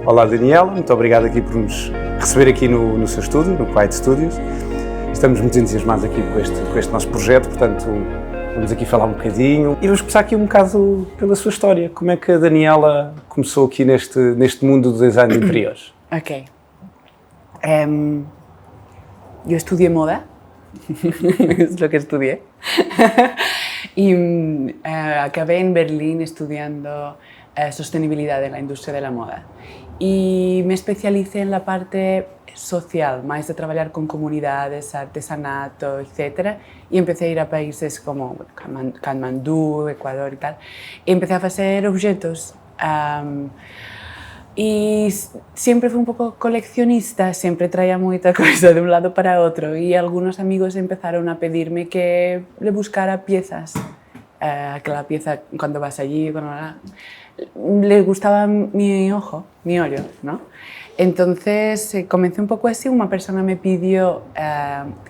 Olá Daniela, muito obrigado aqui por nos receber aqui no seu estúdio, no Quiet Studios. Estamos muito entusiasmados aqui com este nosso projeto, portanto vamos aqui falar um bocadinho e vamos começar aqui um bocado pela sua história. Como é que a Daniela começou aqui neste mundo do design de interiores? Ok. Yo estudié moda, es lo que estudié, y acabé en Berlín estudiando sostenibilidad en la industria de la moda. Y me especialicé en la parte social, más de trabajar con comunidades, artesanato, etc. Y empecé a ir a países como Katmandú, Ecuador y tal. Y empecé a hacer objetos. Y siempre fui un poco coleccionista, siempre traía mucha cosa de un lado para otro y algunos amigos empezaron a pedirme que le buscara piezas, que la pieza cuando vas allí, le gustaba mi ollo, ¿no? Entonces comencé un poco así, una persona me pidió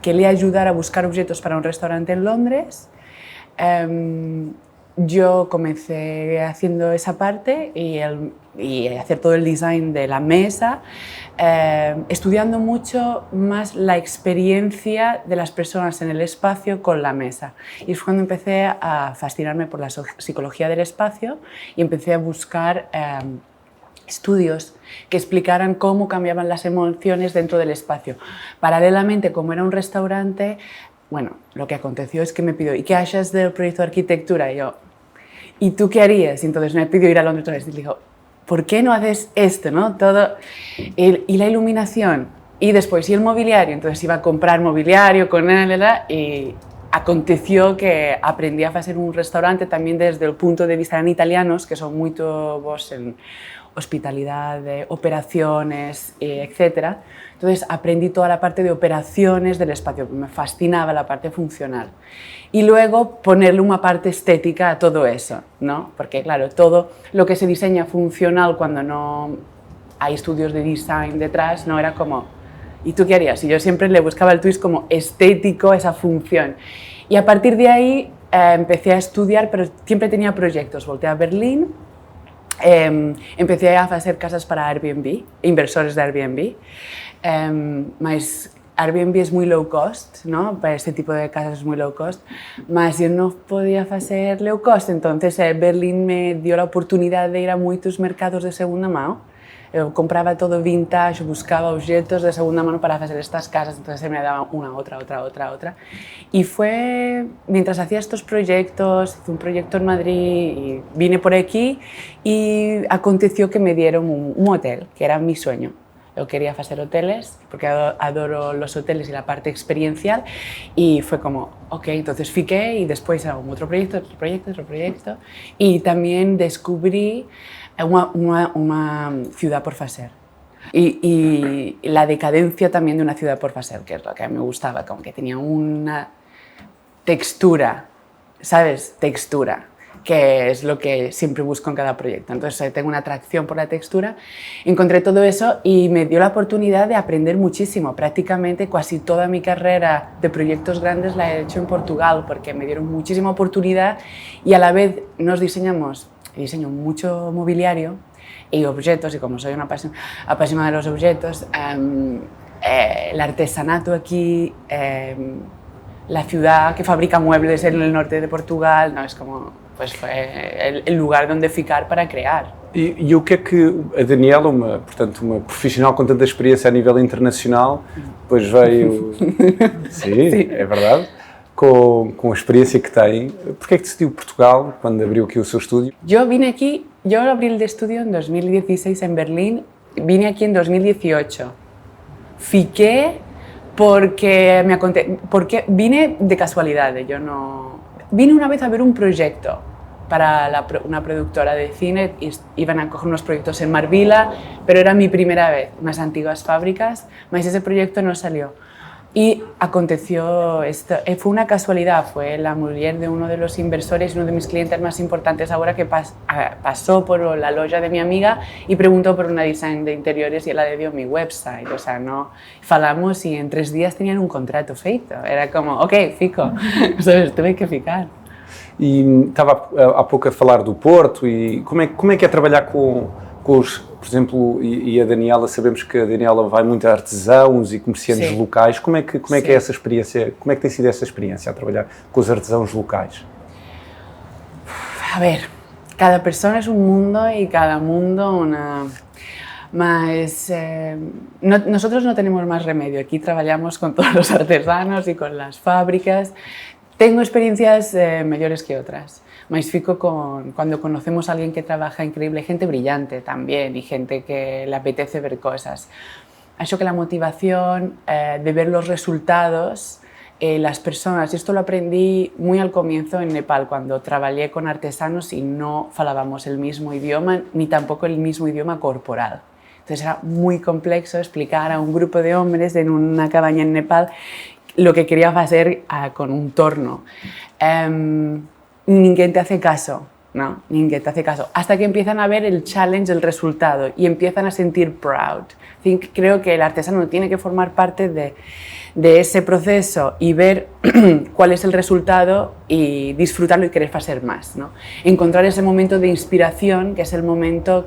que le ayudara a buscar objetos para un restaurante en Londres. Yo comencé haciendo esa parte y hacer todo el design de la mesa, estudiando mucho más la experiencia de las personas en el espacio con la mesa. Y fue cuando empecé a fascinarme por la psicología del espacio y empecé a buscar estudios que explicaran cómo cambiaban las emociones dentro del espacio. Paralelamente, como era un restaurante, bueno, lo que aconteció es que me pidió, ¿y qué haces del proyecto de arquitectura? Y yo, ¿y tú qué harías? Y entonces me pidió ir a Londres otra vez y le dijo, ¿por qué no haces esto, no? Todo, y la iluminación, y después, y el mobiliario. Entonces iba a comprar mobiliario con él, y aconteció que aprendí a hacer un restaurante también desde el punto de vista, eran italianos, que son muy todos en hospitalidad, de operaciones, etc. Entonces aprendí toda la parte de operaciones del espacio, me fascinaba la parte funcional. Y luego ponerle una parte estética a todo eso, ¿no? Porque claro, todo lo que se diseña funcional cuando no hay estudios de design detrás, no era como, ¿y tú qué harías? Y yo siempre le buscaba el twist como estético, esa función. Y a partir de ahí empecé a estudiar, pero siempre tenía proyectos. Volté a Berlín, empecé a hacer casas para Airbnb, inversores de Airbnb, mas Airbnb es muy low cost, ¿no? Para este tipo de casas es muy low cost, mas yo no podía hacer low cost, entonces Berlín me dio la oportunidad de ir a muchos mercados de segunda mano. Yo compraba todo vintage, buscaba objetos de segunda mano para hacer estas casas, entonces me daba una, otra. Y fue, mientras hacía estos proyectos, hice un proyecto en Madrid y vine por aquí y aconteció que me dieron un hotel, que era mi sueño. Yo quería hacer hoteles, porque adoro los hoteles y la parte experiencial, y fue como, ok, entonces fiqué y después hago otro proyecto, y también descubrí una ciudad por hacer. Y la decadencia también de una ciudad por hacer, que es lo que me gustaba, como que tenía una textura, ¿sabes? Textura, que es lo que siempre busco en cada proyecto. Entonces tengo una atracción por la textura, encontré todo eso y me dio la oportunidad de aprender muchísimo. Prácticamente casi toda mi carrera de proyectos grandes la he hecho en Portugal, porque me dieron muchísima oportunidad y a la vez diseño mucho mobiliario y objetos, y como soy una apasionada de los objetos, el artesanato aquí, la ciudad que fabrica muebles en el norte de Portugal, no, es como, pues fue el lugar donde ficar para crear. E o que é que a Daniela, portanto, uma profissional com tanta experiência a nível internacional, depois veio, sim, é verdade, com a experiência que tem, porque é que decidiu Portugal quando abriu aqui o seu estúdio? Yo abrí el estudio en 2016 en Berlín, vine aquí en 2018. Fiqué porque vine de casualidad, vine una vez a ver un proyecto para una productora de cine, iban a coger unos proyectos en Marbella, pero era mi primera vez, unas antiguas fábricas, mas ese proyecto no salió. Y aconteció esto, fue una casualidad, fue la mujer de uno de los inversores, uno de mis clientes más importantes ahora, que pasó por la loja de mi amiga y preguntó por una design de interiores y él le dio mi website, o sea, no falamos y en 3 días tenían un contrato feito, era como, ok, fico, sabes, tuve que ficar. E estava há pouco a falar do Porto e como é que é trabalhar com os por exemplo, e a Daniela, sabemos que a Daniela vai muito a artesãos e comerciantes Sim. locais. Como é que Sim. é essa experiência, como é que tem sido essa experiência a trabalhar com os artesãos locais? A ver, cada persona es un mundo y cada mundo una... Mas nosotros no tenemos más remedio. Aquí trabajamos con todos los artesanos y con las fábricas. Tengo experiencias mejores que otras. Mas fico cuando conocemos a alguien que trabaja increíble, gente brillante también y gente que le apetece ver cosas. Acho que la motivación de ver los resultados, las personas, y esto lo aprendí muy al comienzo en Nepal, cuando trabajé con artesanos y no falábamos el mismo idioma, ni tampoco el mismo idioma corporal. Entonces era muy complejo explicar a un grupo de hombres en una cabaña en Nepal lo que quería hacer con un torno. Ninguém te hace caso, ¿no? Ninguém te hace caso. Hasta que empiezan a ver el challenge, el resultado, y empiezan a sentir proud. Creo que el artesano tiene que formar parte de ese proceso y ver cuál es el resultado y disfrutarlo y querer hacer más, ¿no? Encontrar ese momento de inspiración, que es el momento,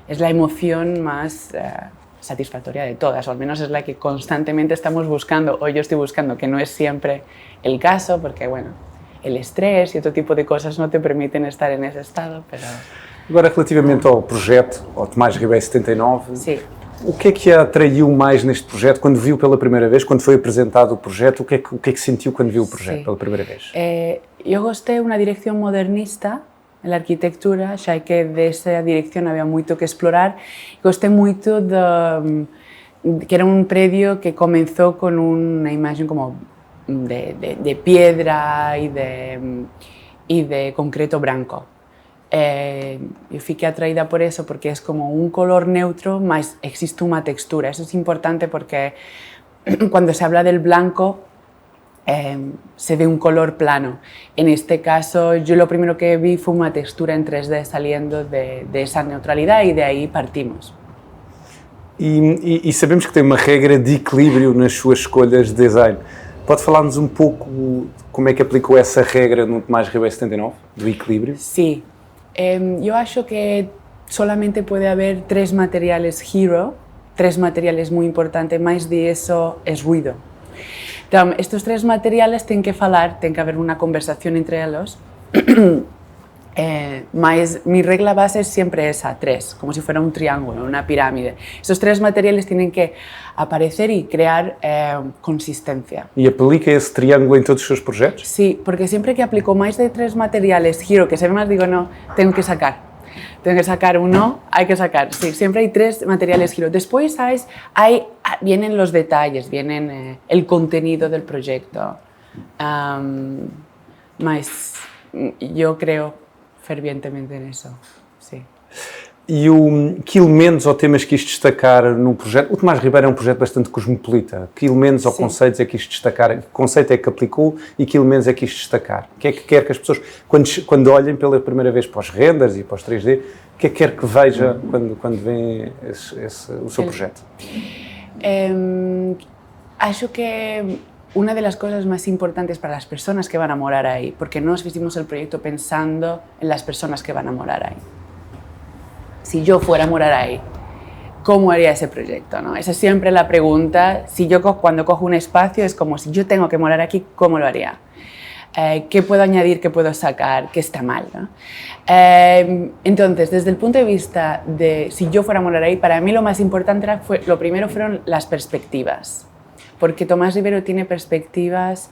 es la emoción más satisfactoria de todas, o al menos es la que constantemente estamos buscando, o yo estoy buscando, que no es siempre el caso, porque bueno, el estrés y otro tipo de cosas no te permiten estar en ese estado, pero... Agora, relativamente ao projeto, ao Tomás Ribeiro 79, Sim. o que a atraiu mais neste projeto? Quando viu pela primeira vez, quando foi apresentado o projeto, o que é que sentiu quando viu o projeto pela primeira vez? Eu gostei de uma direção modernista na arquitectura, já que dessa direção havia muito que explorar. Gostei muito que era um prédio que começou com uma imagem como de piedra y de concreto blanco. Yo fiquei atraída por eso porque es como un color neutro, mas existe una textura. Eso es importante porque cuando se habla del blanco se ve un color plano. En este caso, yo lo primero que vi fue una textura en 3D saliendo de esa neutralidad y de ahí partimos. E sabemos que tem uma regra de equilíbrio nas suas escolhas de design. Pode falar-nos um pouco como é que aplicou essa regra no Tomás Ribeiro 79, do equilíbrio? Sí, yo acho que solamente puede haber 3 materiales hero, 3 materiales muy importantes, más de eso es ruido. Entonces, estos 3 materiales tienen que falar, tiene que haber una conversación entre ellos, mas mi regla base es siempre esa, 3, como si fuera un triángulo, una pirámide. Estos 3 materiales tienen que aparecer y crear consistencia. E aplica esse triângulo em todos os seus projetos? Sí, porque siempre que aplico más de 3 materiales giro, que se ve más, digo, no, tengo que sacar uno, hay que sacar. Sí, siempre hay 3 materiales giro. Después, ¿sabes? Vienen los detalles, vienen el contenido del proyecto. Mas yo creo fervientemente nisso, sim. E que elementos ou temas quis destacar no projeto? O Tomás Ribeiro é um projeto bastante cosmopolita. Que elementos ou conceitos é que quis destacar? Que conceito é que aplicou e que elementos é que quis destacar? O que é que quer que as pessoas, quando olhem pela primeira vez para os renders e para os 3D, o que é que quer que veja quando veem o seu projeto? Acho que una de las cosas más importantes para las personas que van a morar ahí, porque nos hicimos el proyecto pensando en las personas que van a morar ahí. Si yo fuera a morar ahí, ¿cómo haría ese proyecto? ¿No? Esa es siempre la pregunta. Si yo cuando cojo un espacio es como si yo tengo que morar aquí, ¿cómo lo haría? ¿Qué puedo añadir, qué puedo sacar, qué está mal, ¿no? Entonces, desde el punto de vista de si yo fuera a morar ahí, para mí lo más importante lo primero fueron las perspectivas. Porque Tomás Ribeiro tiene perspectivas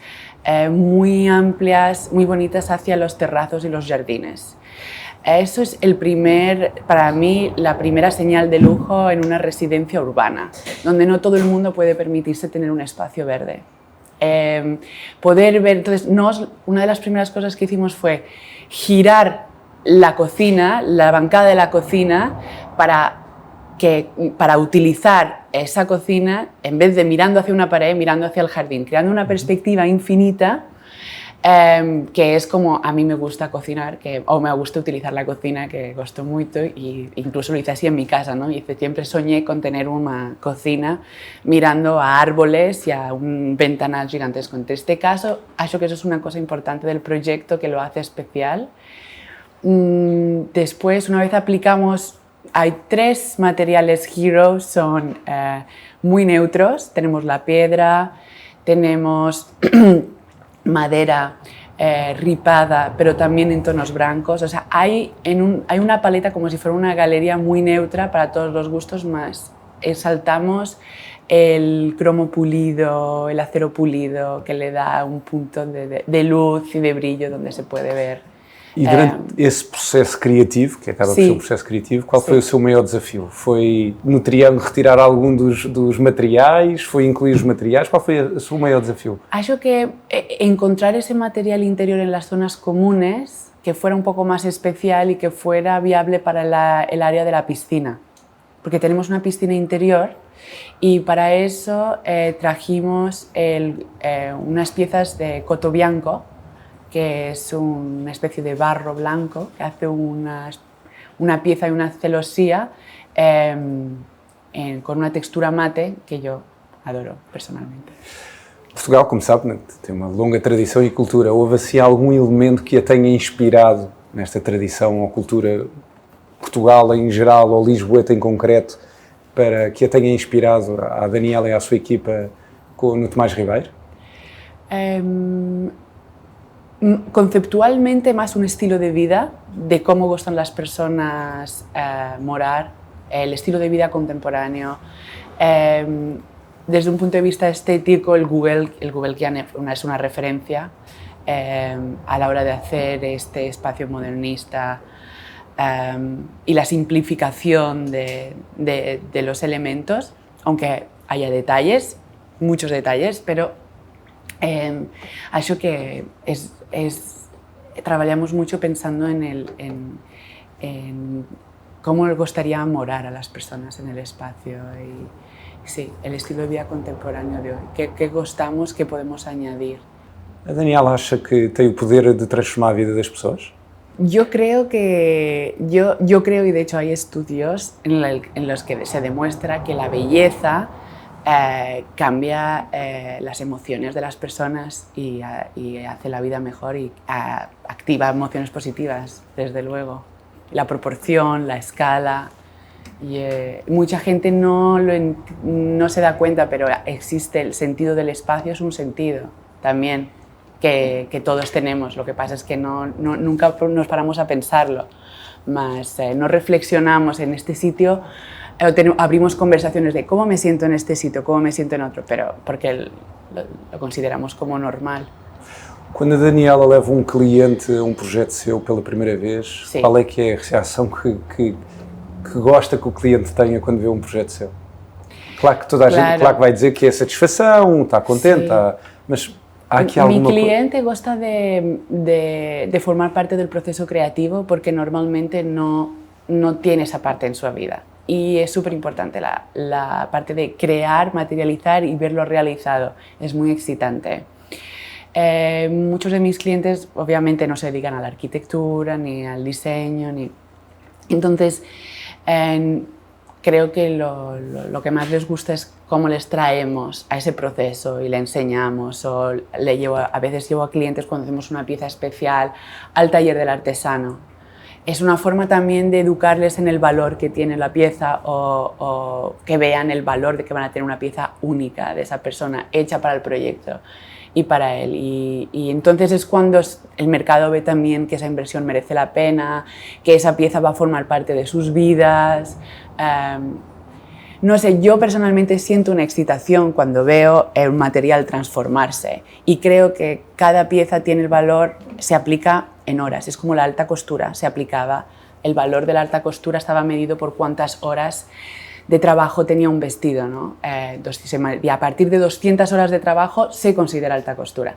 muy amplias, muy bonitas hacia los terrazos y los jardines. Eso es para mí, la primera señal de lujo en una residencia urbana, donde no todo el mundo puede permitirse tener un espacio verde. Poder ver, entonces, una de las primeras cosas que hicimos fue girar la cocina, la bancada de la cocina, para utilizar esa cocina, en vez de mirando hacia una pared, mirando hacia el jardín, creando una perspectiva infinita, que es como a mí me gusta cocinar, o me gusta utilizar la cocina, que gosto mucho, y incluso lo hice así en mi casa, ¿no? Y siempre soñé con tener una cocina mirando a árboles y a un ventanal gigantesco. En este caso, acho que eso es una cosa importante del proyecto que lo hace especial. Después, una vez aplicamos hay 3 materiales hero, son muy neutros. Tenemos la piedra, tenemos madera ripada, pero también en tonos blancos. O sea, hay una paleta como si fuera una galería muy neutra para todos los gustos, más exaltamos el cromo pulido, el acero pulido, que le da un punto de luz y de brillo donde se puede ver. E durante esse processo criativo, que acaba por ser um processo criativo, qual foi o seu maior desafio? Foi no triângulo retirar algum dos materiais? Foi incluir os materiais? Qual foi o seu maior desafio? Acho que encontrar ese material interior en las zonas comunes que fuera un poco más especial y que fuera viable para el área de la piscina. Porque tenemos una piscina interior y para eso trajimos unas piezas de coto bianco, que es una especie de barro blanco que hace una pieza y una celosía con una textura mate que yo adoro personalmente. Portugal, como sabe, tem uma longa tradição e cultura. Houve assim algum elemento que a tenha inspirado nesta tradição ou cultura Portugal em geral ou Lisboeta em concreto, para que a tenha inspirado a Daniela e a sua equipa no Tomás Ribeiro? Conceptualmente más un estilo de vida, de cómo gustan las personas morar, el estilo de vida contemporáneo. Desde un punto de vista estético, el Guggenheim es una referencia a la hora de hacer este espacio modernista y la simplificación de los elementos, aunque haya detalles, muchos detalles, pero acho que trabajamos mucho pensando en cómo les gustaría morar a las personas en el espacio y sí, el estilo de vida contemporáneo de hoy. ¿Qué gostamos, qué podemos añadir? A Daniela acha que tem o poder de transformar a vida das pessoas? Yo creo y de hecho hay estudios en los que se demuestra que la belleza cambia las emociones de las personas y hace la vida mejor y activa emociones positivas, desde luego. La proporción, la escala. Y, mucha gente no se da cuenta, pero existe el sentido del espacio, es un sentido también que todos tenemos. Lo que pasa es que nunca nos paramos a pensarlo, más no reflexionamos en este sitio. Abrimos conversaciones de cómo me siento en este sitio, cómo me siento en otro, pero porque lo consideramos como normal. Quando a Daniela leva um cliente a um projeto seu pela primeira vez, Sim. Qual é que é a reação que gosta que o cliente tenha quando vê um projeto seu? Claro que toda a gente claro que vai dizer que é satisfação, está contente, mas há aqui alguma coisa... Mi cliente gusta de formar parte del proceso creativo porque normalmente no tiene esa parte en su vida. Y es súper importante la parte de crear, materializar y verlo realizado. Es muy excitante. Muchos de mis clientes obviamente no se dedican a la arquitectura ni al diseño. Entonces, creo que lo que más les gusta es cómo les traemos a ese proceso y le enseñamos. O a veces llevo a clientes cuando hacemos una pieza especial al taller del artesano. Es una forma también de educarles en el valor que tiene la pieza o que vean el valor de que van a tener una pieza única de esa persona, hecha para el proyecto y para él. Y entonces es cuando el mercado ve también que esa inversión merece la pena, que esa pieza va a formar parte de sus vidas. No sé, yo personalmente siento una excitación cuando veo el material transformarse y creo que cada pieza tiene el valor, se aplica en horas, es como la alta costura, se aplicaba, el valor de la alta costura estaba medido por cuántas horas de trabajo tenía un vestido, ¿no? Y a partir de 200 horas de trabajo se considera alta costura.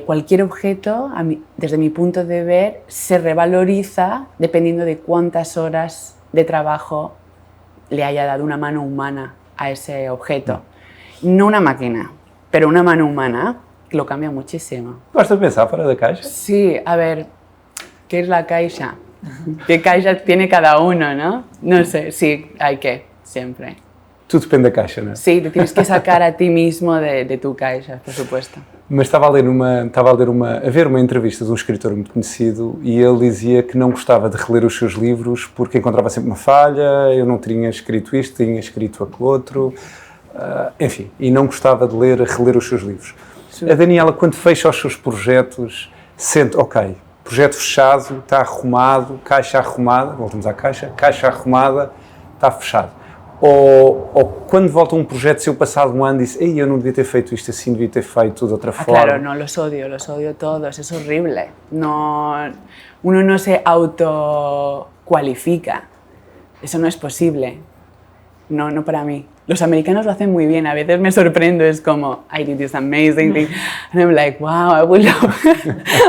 Cualquier objeto, desde mi punto de ver, se revaloriza dependiendo de cuántas horas de trabajo le haya dado una mano humana a ese objeto. No una máquina, pero una mano humana lo cambia muchísimo. Gosta de pensar fora da caixa? Sí, a ver, ¿qué es la caixa? ¿Qué caixa tiene cada uno, no? No sé, sí, hay que, siempre. Tudo depende da caixa, não é? Sí, te tienes que sacar a ti mismo de tu caixa, por supuesto. Mas estava a ver uma entrevista de um escritor muito conhecido e ele dizia que não gostava de reler os seus livros porque encontrava sempre uma falha, eu não tinha escrito isto, tinha escrito aquele outro, enfim, e não gostava de reler os seus livros. Sim. A Daniela, quando fecha os seus projetos, sente, ok, projeto fechado, está arrumado, caixa arrumada, voltamos à caixa arrumada, está fechado. Ou quando volta um projeto, se eu passado um ano disse, ei, eu não devia ter feito isto assim, devia ter feito de outra forma. Claro, no, los odio todos, es horrible. No, uno no se autocualifica, eso no es posible, no para mí. Los americanos lo hacen muy bien, a veces me sorprendo, es como, I did this amazing thing, and I'm like, wow, I would love,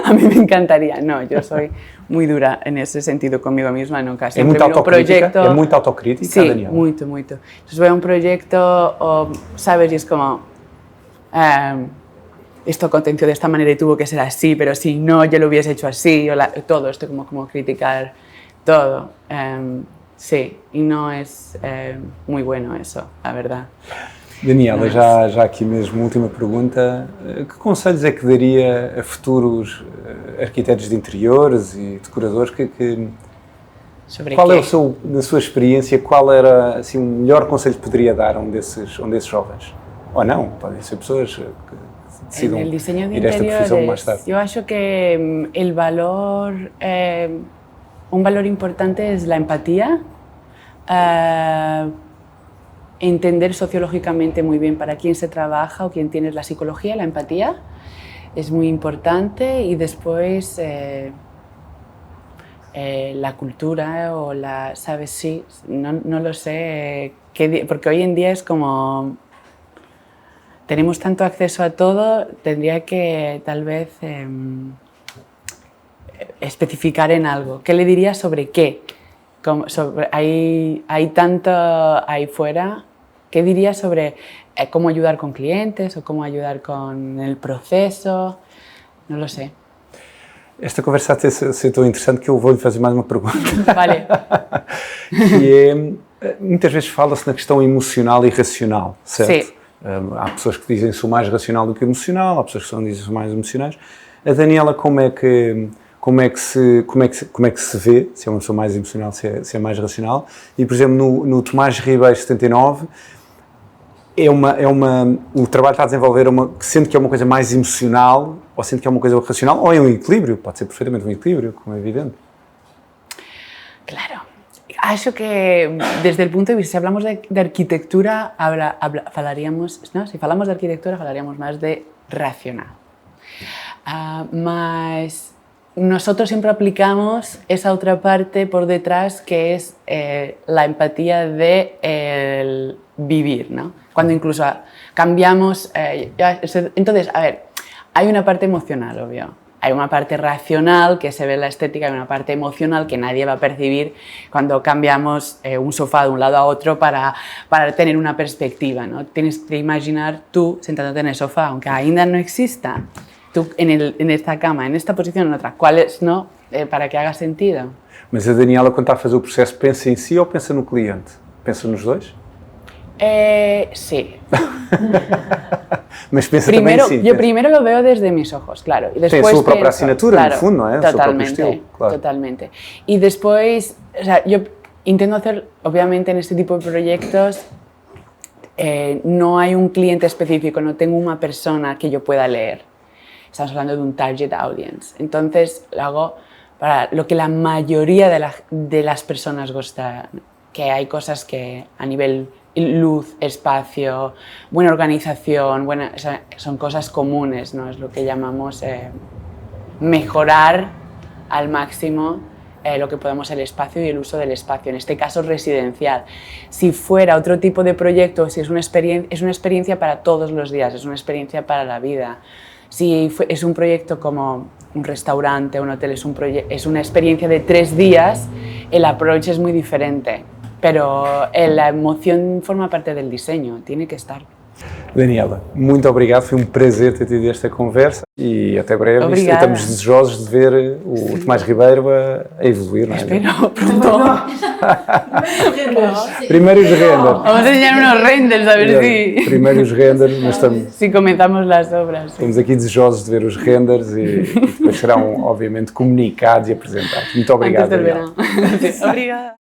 a mí me encantaría. No, yo soy muy dura en ese sentido conmigo misma, nunca. É muito autocrítica? É muito autocrítica, sí, Daniela? muito. Entonces voy a un proyecto, sabes, y es como, esto aconteció de esta manera y tuvo que ser así, pero si no, yo lo hubiese hecho así, todo, esto como criticar todo. Sí, y no es muy bueno eso, la verdad. Daniela, já aqui mesmo, última pergunta. Que conselhos é que daria a futuros arquitetos de interiores e decoradores? Qual é na sua experiência, qual era assim, o melhor conselho que poderia dar a um desses jovens? Ou não, podem ser pessoas que decidam ir a esta profissão mais tarde. Yo acho que el valor, un valor importante es la empatía. Entender sociológicamente muy bien para quién se trabaja o quién tienes la psicología, la empatía, es muy importante, y después la cultura o ¿sabes? Sí, no lo sé, porque hoy en día es como, tenemos tanto acceso a todo, tendría que tal vez especificar en algo. ¿Qué le diría sobre qué? Hay tanto ahí fuera. ¿Qué dirías sobre cómo ayudar con clientes o cómo ayudar con el proceso? No lo sé. Esta conversa até ser tão interessante que eu vou-lhe fazer mais uma pergunta. Vale. Que é, muitas vezes fala-se na questão emocional e racional, certo? Sim. Há pessoas que dizem que sou mais racional do que emocional, há pessoas que dizem que sou mais emocionais. A Daniela, como é que se vê, se é uma pessoa mais emocional, se é mais racional? E, por exemplo, no Tomás Ribeiro 79, o trabalho que está a desenvolver, sente que é uma coisa mais emocional, ou sente que é uma coisa racional, ou é um equilíbrio, pode ser perfeitamente um equilíbrio, como é evidente. Claro. Acho que desde el punto de vista, si hablamos de arquitectura, falaríamos, ¿no? Si hablamos de arquitectura, falaríamos más de racional. Mas nosotros siempre aplicamos esa otra parte por detrás, que es la empatía de el vivir, ¿no? Cuando incluso cambiamos... entonces, a ver, hay una parte emocional, obvio. Hay una parte racional que se ve en la estética, hay una parte emocional que nadie va a percibir cuando cambiamos un sofá de un lado a otro para tener una perspectiva, ¿no? Tienes que imaginar tú sentándote en el sofá, aunque ainda no exista, tú en esta cama, en esta posición, en otra, ¿cuáles no? Para que haga sentido. Mas a Daniela, quando está a fazer o processo, pensa em si ou pensa no cliente? Pensa nos dois? Sí. Mas pensa primero, também em si. Yo primero lo veo desde mis ojos, claro. Y después tem a sua própria assinatura, claro, no fundo, não é? Totalmente, totalmente. Y después, o sea, yo intento hacer, obviamente, en este tipo de proyectos, no hay un cliente específico, no tengo una persona que yo pueda leer. Estamos hablando de un target audience. Entonces, lo hago para lo que la mayoría de las personas gusta, que hay cosas que a nivel luz, espacio, buena organización, son cosas comunes, ¿no? Es lo que llamamos mejorar al máximo lo que podemos el espacio y el uso del espacio, en este caso residencial. Si fuera otro tipo de proyecto, si es una experiencia para todos los días, es una experiencia para la vida. Si es un proyecto como un restaurante, un hotel, es una experiencia de 3 días, el approach es muy diferente. Pero la emoción forma parte del diseño, tiene que estar. Daniela, muito obrigado, foi um prazer ter tido esta conversa e até breve. Obrigada. Estamos desejosos de ver o Tomás Ribeiro a evoluir, não é? Espero pronto. Primeiro os renders. Vamos a enseñar unos renders, a ver si... Primeiro os renders, mas Si comenzamos las obras. estamos aqui desejosos de ver os renders e depois serão, obviamente, comunicados e apresentados. Muito obrigado, Antes del Daniela. verano. Obrigada.